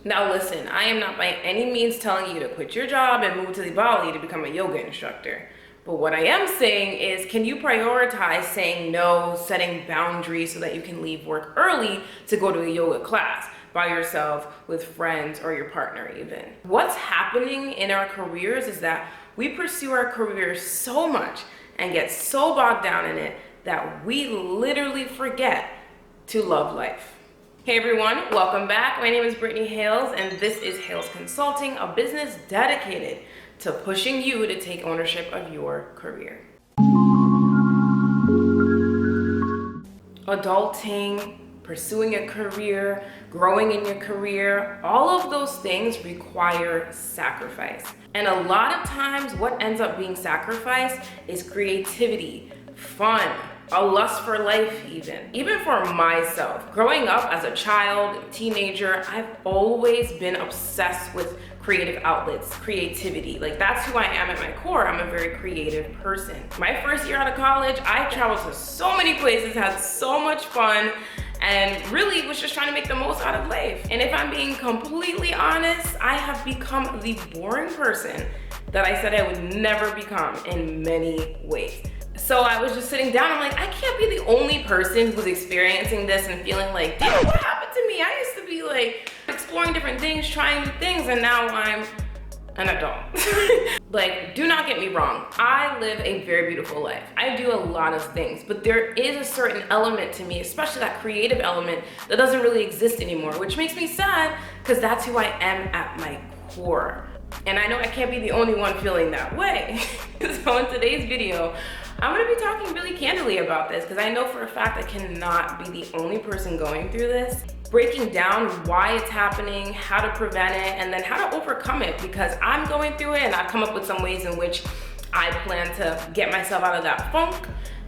Now listen, I am not by any means telling you to quit your job and move to Bali to become a yoga instructor. But what I am saying is, can you prioritize saying no, setting boundaries so that you can leave work early to go to a yoga class by yourself, with friends, or your partner even? What's happening in our careers is that we pursue our careers so much and get so bogged down in it that we literally forget to love life. Hey everyone, welcome back. My name is Brittany Hayles, and this is Hayles Consulting, a business dedicated to pushing you to take ownership of your career. Adulting, pursuing a career, growing in your career, all of those things require sacrifice. And a lot of times what ends up being sacrificed is creativity, fun, a lust for life even. Even for myself, growing up as a child, teenager, I've always been obsessed with creative outlets, creativity. Like, that's who I am at my core. I'm a very creative person. My first year out of college, I traveled to so many places, had so much fun, and really was just trying to make the most out of life. And if I'm being completely honest, I have become the boring person that I said I would never become in many ways. So I was just sitting down, I'm like, I can't be the only person who's experiencing this and feeling like, damn, what happened to me? I used to be like exploring different things, trying new things, and now I'm an adult. Like, do not get me wrong. I live a very beautiful life. I do a lot of things, but there is a certain element to me, especially that creative element, that doesn't really exist anymore, which makes me sad because that's who I am at my core. And I know I can't be the only one feeling that way. So in today's video, I'm gonna be talking really candidly about this because I know for a fact I cannot be the only person going through this. Breaking down why it's happening, how to prevent it, and then how to overcome it, because I'm going through it and I've come up with some ways in which I plan to get myself out of that funk.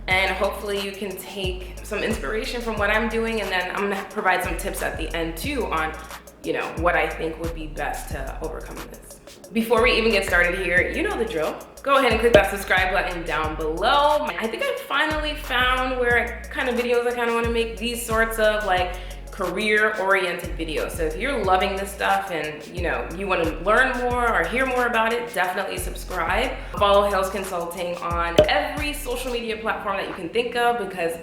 And hopefully you can take some inspiration from what I'm doing, and then I'm gonna provide some tips at the end too on, what I think would be best to overcome this. Before we even get started here, you know the drill. Go ahead and click that subscribe button down below. I think I finally found where kind of videos I kind of want to make, these sorts of like career-oriented videos. So if you're loving this stuff and you want to learn more or hear more about it, definitely subscribe. Follow Hayles Consulting on every social media platform that you can think of, because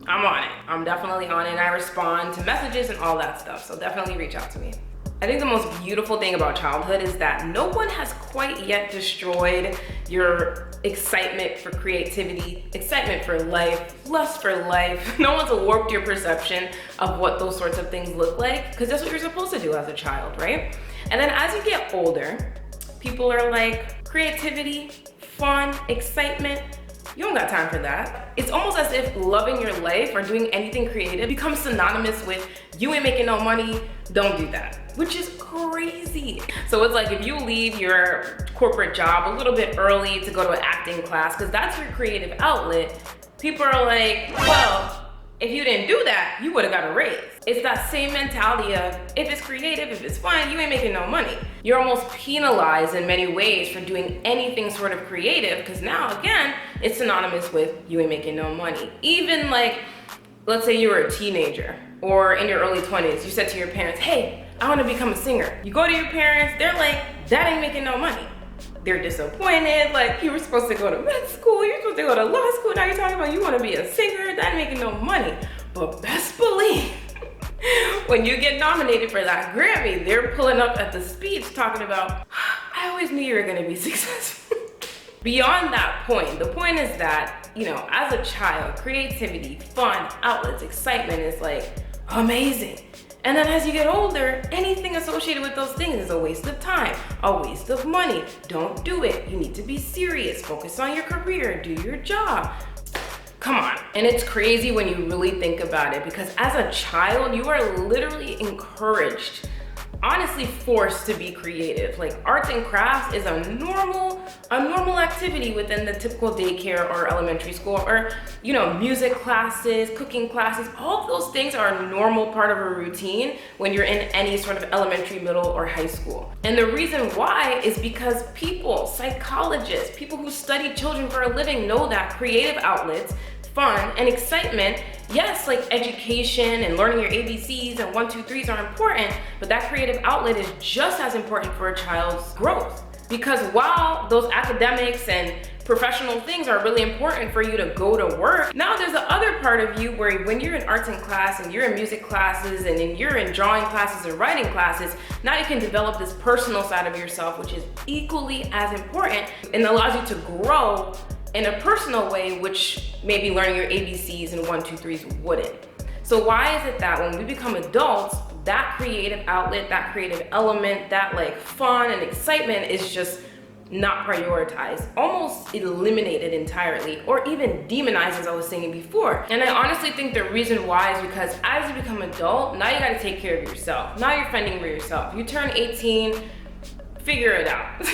I'm on it. I'm definitely on it, and I respond to messages and all that stuff. So definitely reach out to me. I think the most beautiful thing about childhood is that no one has quite yet destroyed your excitement for creativity, excitement for life, lust for life. No one's warped your perception of what those sorts of things look like, because that's what you're supposed to do as a child, right? And then as you get older, people are like, creativity, fun, excitement, you don't got time for that. It's almost as if loving your life or doing anything creative becomes synonymous with, you ain't making no money, don't do that, which is crazy. So it's like, if you leave your corporate job a little bit early to go to an acting class, because that's your creative outlet, people are like, well, if you didn't do that, you would have got a raise. It's that same mentality of, if it's creative, if it's fun, you ain't making no money. You're almost penalized in many ways for doing anything sort of creative, because now, again, it's synonymous with, you ain't making no money. Even like, let's say you were a teenager or in your early 20s, you said to your parents, hey, I want to become a singer. You go to your parents, they're like, that ain't making no money. They're disappointed, like, you were supposed to go to med school, you're supposed to go to law school, now you're talking about you want to be a singer, that ain't making no money. But best believe, when you get nominated for that Grammy, they're pulling up at the speech talking about, I always knew you were going to be successful. Beyond that point, the point is that, as a child, creativity, fun, outlets, excitement is like amazing. And then as you get older, anything associated with those things is a waste of time, a waste of money. Don't do it. You need to be serious. Focus on your career. Do your job. Come on. And it's crazy when you really think about it, because as a child, you are literally encouraged, honestly forced to be creative. Like, arts and crafts is a normal activity within the typical daycare or elementary school, or music classes, cooking classes. All of those things are a normal part of a routine when you're in any sort of elementary, middle, or high school. And the reason why is because people, psychologists, people who study children for a living know that creative outlets fun, and excitement. Yes, like education and learning your ABCs and 1, 2, 3s are important, but that creative outlet is just as important for a child's growth. Because while those academics and professional things are really important for you to go to work, now there's the other part of you where when you're in arts and class and you're in music classes and then you're in drawing classes or writing classes, now you can develop this personal side of yourself, which is equally as important and allows you to grow in a personal way, which maybe learning your ABCs and 1, 2, 3s wouldn't. So why is it that when we become adults, that creative outlet, that creative element, that like fun and excitement is just not prioritized, almost eliminated entirely, or even demonized, as I was saying before? And I honestly think the reason why is because as you become adult, now you gotta take care of yourself. Now you're fending for yourself. You turn 18, figure it out.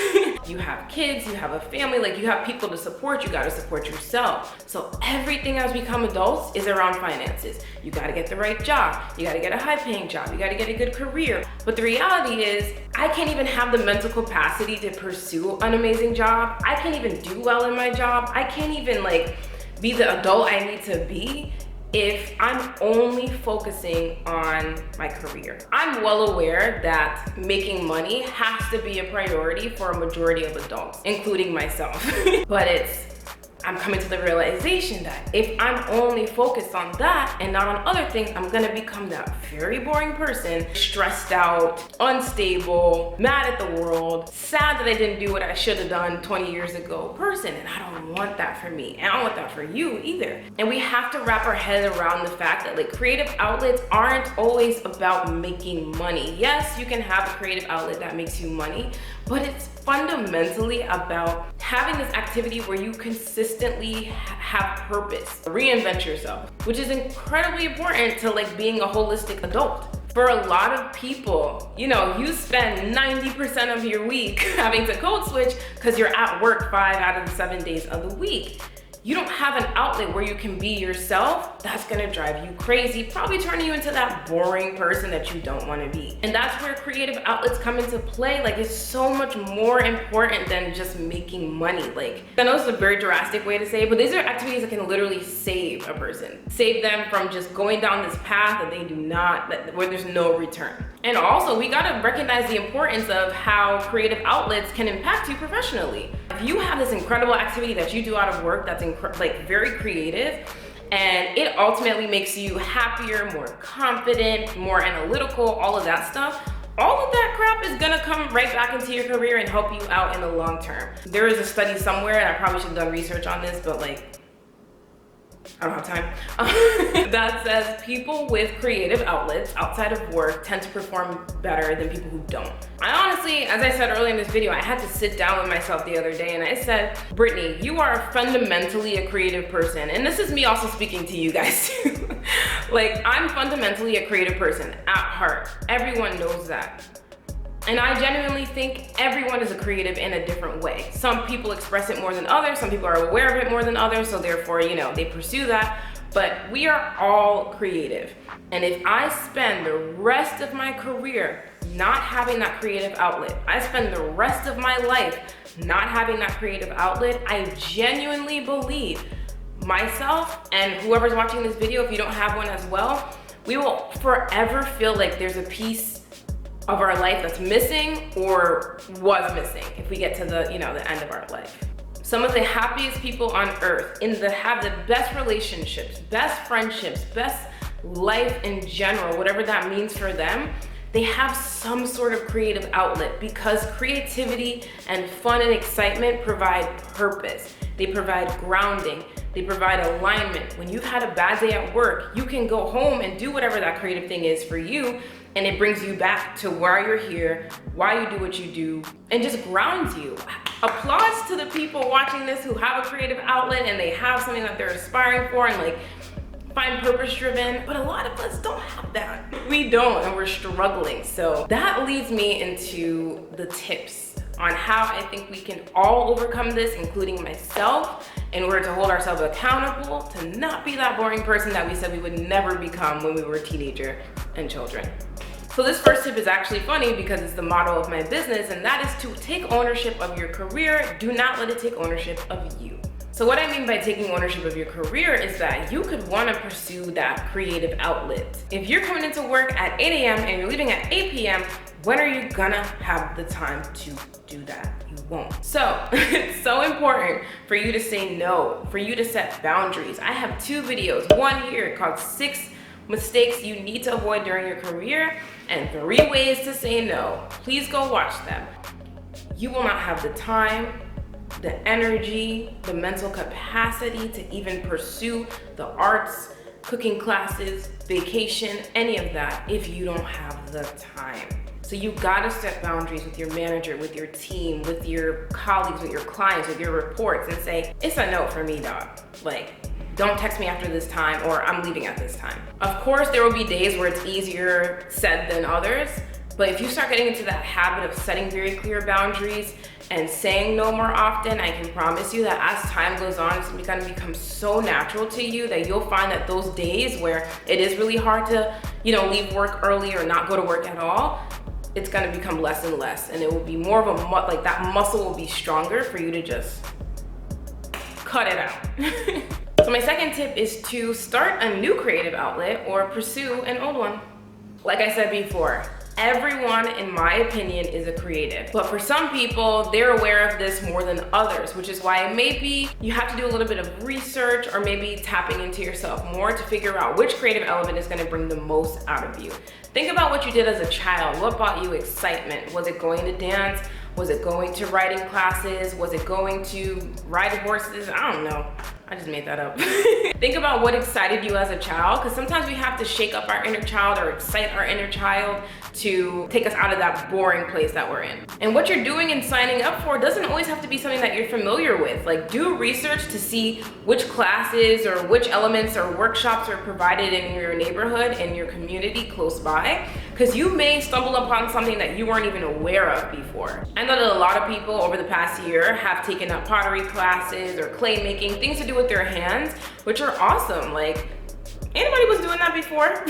You have kids, you have a family, like you have people to support, you gotta support yourself. So everything as we become adults is around finances. You gotta get the right job, you gotta get a high paying job, you gotta get a good career. But the reality is, I can't even have the mental capacity to pursue an amazing job. I can't even do well in my job. I can't even like be the adult I need to be if I'm only focusing on my career. I'm well aware that making money has to be a priority for a majority of adults, including myself. But I'm coming to the realization that if I'm only focused on that and not on other things, I'm gonna become that very boring person, stressed out, unstable, mad at the world, sad that I didn't do what I should have done 20 years ago person. And I don't want that for me. And I don't want that for you either. And we have to wrap our head around the fact that like creative outlets aren't always about making money. Yes, you can have a creative outlet that makes you money, but it's fundamentally about having this activity where you consistently have purpose, reinvent yourself, which is incredibly important to like being a holistic adult. For a lot of people, you know, you spend 90% of your week having to code switch because you're at work 5 out of the 7 days of the week. You don't have an outlet where you can be yourself. That's gonna drive you crazy, probably turning you into that boring person that you don't wanna be. And that's where creative outlets come into play. Like, it's so much more important than just making money. Like, I know it's a very drastic way to say it, but these are activities that can literally save a person. Save them from just going down this path that they do not, where there's no return. And also, we gotta recognize the importance of how creative outlets can impact you professionally. If you have this incredible activity that you do out of work that's like very creative, and it ultimately makes you happier, more confident, more analytical, all of that stuff, all of that crap is gonna come right back into your career and help you out in the long term. There is a study somewhere, and I probably should have done research on this, but like, I don't have time, that says people with creative outlets outside of work tend to perform better than people who don't. I honestly, as I said earlier in this video, I had to sit down with myself the other day and I said, Brittany, you are fundamentally a creative person. And this is me also speaking to you guys too. Like, I'm fundamentally a creative person at heart. Everyone knows that. And I genuinely think everyone is a creative in a different way. Some people express it more than others. Some people are aware of it more than others. So therefore, you know, they pursue that. But we are all creative. And if I spend the rest of my career not having that creative outlet, I spend the rest of my life not having that creative outlet, I genuinely believe myself and whoever's watching this video, if you don't have one as well, we will forever feel like there's a piece of our life that's missing or was missing if we get to the, you know, the end of our life. Some of the happiest people on earth have the best relationships, best friendships, best life in general, whatever that means for them, they have some sort of creative outlet because creativity and fun and excitement provide purpose. They provide grounding. They provide alignment. When you've had a bad day at work, you can go home and do whatever that creative thing is for you, and it brings you back to why you're here, why you do what you do, and just grounds you. Applause to the people watching this who have a creative outlet and they have something that they're aspiring for and like find purpose driven, but a lot of us don't have that. We don't, and we're struggling. So that leads me into the tips on how I think we can all overcome this, including myself, in order to hold ourselves accountable to not be that boring person that we said we would never become when we were a teenager and children. So this first tip is actually funny because it's the motto of my business, and that is to take ownership of your career. Do not let it take ownership of you. So what I mean by taking ownership of your career is that you could want to pursue that creative outlet. If you're coming into work at 8 a.m. and you're leaving at 8 p.m., when are you gonna have the time to do that? You won't. So it's so important for you to say no, for you to set boundaries. I have 2 videos, one here called 6 mistakes you need to avoid during your career and 3 ways to say no. Please go watch them. You will not have the time, the energy, the mental capacity to even pursue the arts, cooking classes, vacation, any of that if you don't have the time. So you gotta set boundaries with your manager, with your team, with your colleagues, with your clients, with your reports, and say, it's a no for me, dog. Like, don't text me after this time, or I'm leaving at this time. Of course, there will be days where it's easier said than others, but if you start getting into that habit of setting very clear boundaries and saying no more often, I can promise you that as time goes on, it's gonna become so natural to you that you'll find that those days where it is really hard to, leave work early or not go to work at all, it's gonna become less and less, and it will be more of a, that muscle will be stronger for you to just cut it out. So my second tip is to start a new creative outlet or pursue an old one. Like I said before, everyone, in my opinion, is a creative. But for some people, they're aware of this more than others, which is why maybe you have to do a little bit of research or maybe tapping into yourself more to figure out which creative element is gonna bring the most out of you. Think about what you did as a child. What brought you excitement? Was it going to dance? Was it going to writing classes? Was it going to ride horses? I don't know. I just made that up. Think about what excited you as a child, because sometimes we have to shake up our inner child or excite our inner child to take us out of that boring place that we're in. And what you're doing and signing up for doesn't always have to be something that you're familiar with. Like, do research to see which classes or which elements or workshops are provided in your neighborhood, in your community close by, because you may stumble upon something that you weren't even aware of before. I know that a lot of people over the past year have taken up pottery classes or clay making, things to do with their hands, which are awesome. Like, anybody was doing that before?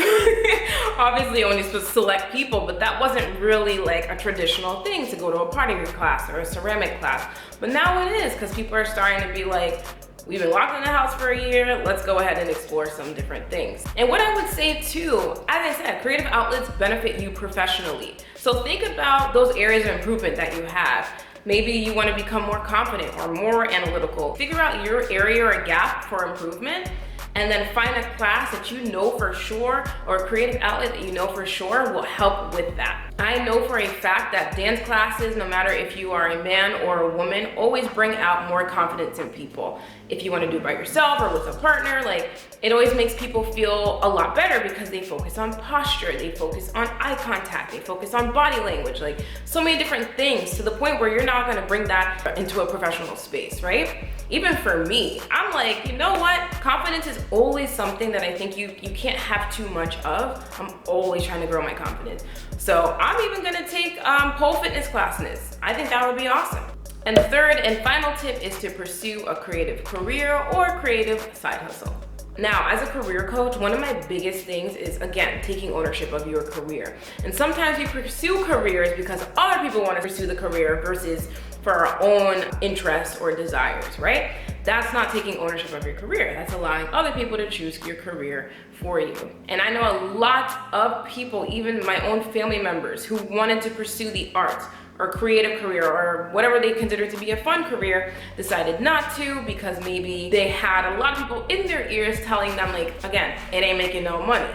Obviously only select people, but that wasn't really like a traditional thing to go to a pottery class or a ceramic class. But now it is, because people are starting to be like, we've been locked in the house for a year, let's go ahead and explore some different things. And what I would say too, as I said, creative outlets benefit you professionally. So think about those areas of improvement that you have. Maybe you want to become more confident or more analytical. Figure out your area or a gap for improvement, and then find a class that you know for sure, or a creative outlet that you know for sure will help with that. I know for a fact that dance classes, no matter if you are a man or a woman, always bring out more confidence in people. If you want to do it by yourself or with a partner, like, it always makes people feel a lot better because they focus on posture, they focus on eye contact, they focus on body language, like so many different things, to the point where you're not going to bring that into a professional space, right? Even for me, I'm like, you know what? Confidence is always something that I think you can't have too much of. I'm always trying to grow my confidence. So I'm even gonna take pole fitness classes. I think that would be awesome. And the third and final tip is to pursue a creative career or creative side hustle. Now, as a career coach, one of my biggest things is, again, taking ownership of your career. And sometimes we pursue careers because other people want to pursue the career versus for our own interests or desires, right? That's not taking ownership of your career. That's allowing other people to choose your career for you. And I know a lot of people, even my own family members, who wanted to pursue the arts or creative career or whatever they consider to be a fun career, decided not to because maybe they had a lot of people in their ears telling them, like, again, it ain't making no money.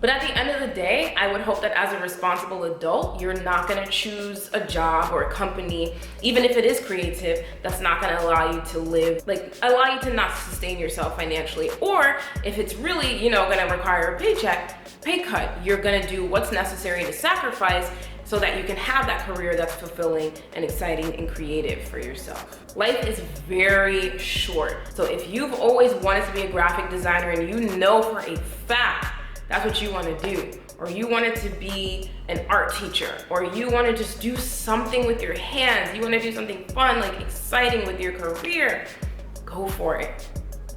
But at the end of the day, I would hope that as a responsible adult, you're not gonna choose a job or a company, even if it is creative, that's not gonna allow you to live, like, allow you to not sustain yourself financially. Or if it's really, gonna require a pay cut, you're gonna do what's necessary to sacrifice so that you can have that career that's fulfilling and exciting and creative for yourself. Life is very short. So if you've always wanted to be a graphic designer and you know for a fact that's what you want to do, or you wanted to be an art teacher, or you want to just do something with your hands, you want to do something fun, like exciting with your career, go for it.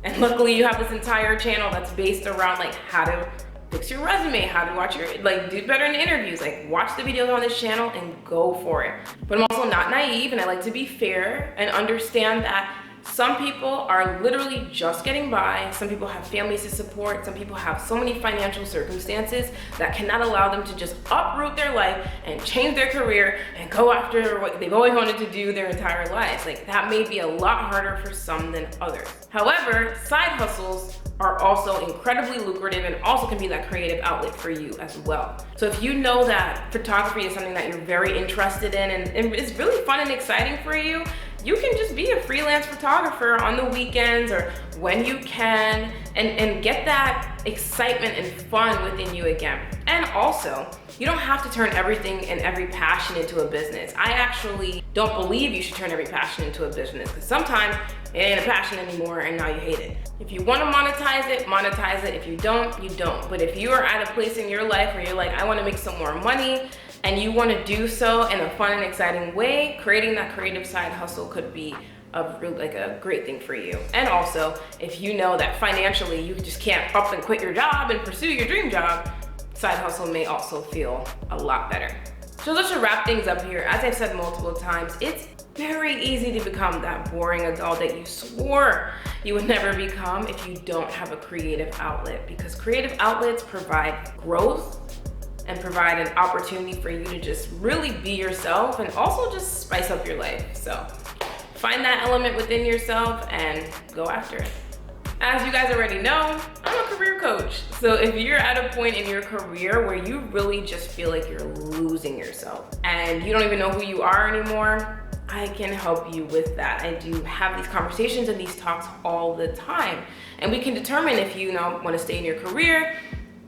And luckily you have this entire channel that's based around like how to fix your resume, how to watch your, like, do better in interviews, like watch the videos on this channel and go for it. But I'm also not naive, and I like to be fair and understand that Some people are literally just getting by. Some people have families to support. Some people have so many financial circumstances that cannot allow them to just uproot their life and change their career and go after what they've always wanted to do their entire lives. Like, that may be a lot harder for some than others. However, side hustles are also incredibly lucrative and also can be that creative outlet for you as well. So if you know that photography is something that you're very interested in and it's really fun and exciting for you, you can just be a freelance photographer on the weekends or when you can and get that excitement and fun within you again. And also, you don't have to turn everything and every passion into a business. I actually don't believe you should turn every passion into a business, because sometimes it ain't a passion anymore and now you hate it. If you want to monetize it, monetize it. If you don't, you don't. But if you are at a place in your life where you're like, I want to make some more money, and you want to do so in a fun and exciting way, creating that creative side hustle could be a great thing for you. And also, if you know that financially you just can't up and quit your job and pursue your dream job, side hustle may also feel a lot better. So just to wrap things up here, as I've said multiple times, it's very easy to become that boring adult that you swore you would never become if you don't have a creative outlet, because creative outlets provide growth and provide an opportunity for you to just really be yourself and also just spice up your life. So find that element within yourself and go after it. As you guys already know, I'm a career coach. So if you're at a point in your career where you really just feel like you're losing yourself and you don't even know who you are anymore, I can help you with that. I do have these conversations and these talks all the time. And we can determine if you want to stay in your career,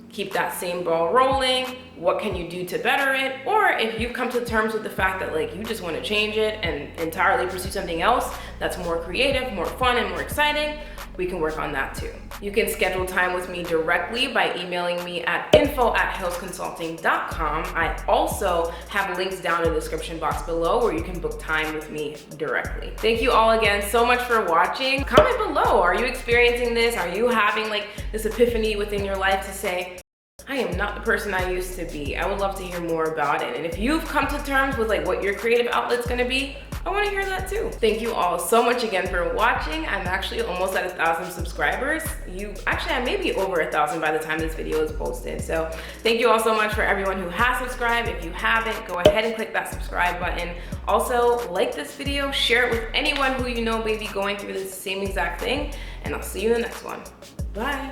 keep that same ball rolling, what can you do to better it? Or if you've come to terms with the fact that like you just want to change it and entirely pursue something else that's more creative, more fun, and more exciting, we can work on that too. You can schedule time with me directly by emailing me at info@haylesconsulting.com. I also have links down in the description box below where you can book time with me directly. Thank you all again so much for watching. Comment below, are you experiencing this? Are you having like this epiphany within your life to say, I am not the person I used to be? I would love to hear more about it. And if you've come to terms with like what your creative outlet's gonna be, I wanna hear that too. Thank you all so much again for watching. I'm actually almost at 1,000 subscribers. I may be over 1,000 by the time this video is posted. So thank you all so much for everyone who has subscribed. If you haven't, go ahead and click that subscribe button. Also, like this video, share it with anyone who you know may be going through the same exact thing, and I'll see you in the next one. Bye.